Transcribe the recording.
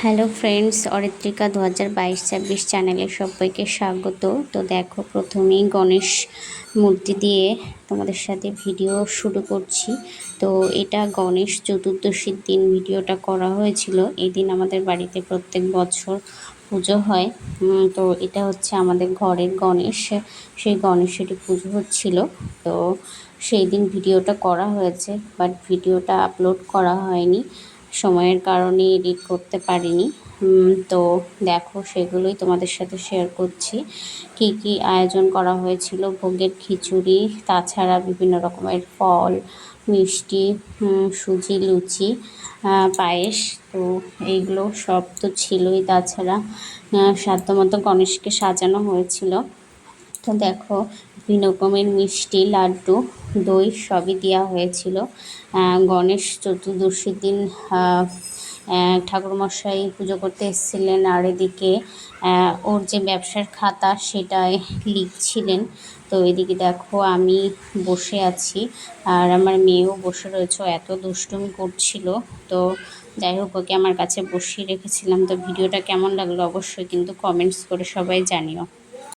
Hello friends, Aritrika 2022-26 চ্যানেলে সবাইকে স্বাগত। তো দেখো, প্রথমেই গণেশ মূর্তি দিয়ে তোমাদের সাথে ভিডিও শুরু করছি। তো এটা গণেশ চতুর্দশীর দিন ভিডিওটা করা হয়েছিল। এই দিন আমাদের বাড়িতে প্রত্যেক বছর পুজো হয়। তো এটা হচ্ছে আমাদের ঘরের গণেশ, সেই গণেশেরই পুজো হচ্ছিল। তো সেই দিন ভিডিওটা করা হয়েছে, বাট ভিডিওটা আপলোড করা হয়নি, সময়ের কারণে এডিট করতে পারিনি। তো দেখো, সেগুলোই তোমাদের সাথে শেয়ার করছি। কি কি আয়োজন করা হয়েছিল: ভোগের খিচুড়ি, তাছাড়া বিভিন্ন রকমের ফল, মিষ্টি, সুজি, লুচি, পায়েস। তো এইগুলো সব তো ছিলই। তাছাড়া সাধ্যমতো গণেশকে সাজানো হয়েছিল। তো দেখো, বিভিন্ন রকমের মিষ্টি, লাড্ডু, দই সবই দেওয়া হয়েছিল। গণেশ চতুর্দশীর দিন ঠাকুরমশাই পুজো করতে এসেছিলেন, আর এদিকে ওর যে ব্যবসার খাতা সেটায় লিখছিলেন। তো এদিকে দেখো, আমি বসে আছি আর আমার মেয়েও বসে রয়েছে, এত দুষ্টুমি করছিল। তো যাই হোক, ওকে আমার কাছে বসিয়ে রেখেছিলাম। তো ভিডিওটা কেমন লাগলো অবশ্যই কিন্তু কমেন্টস করে সবাই জানিও।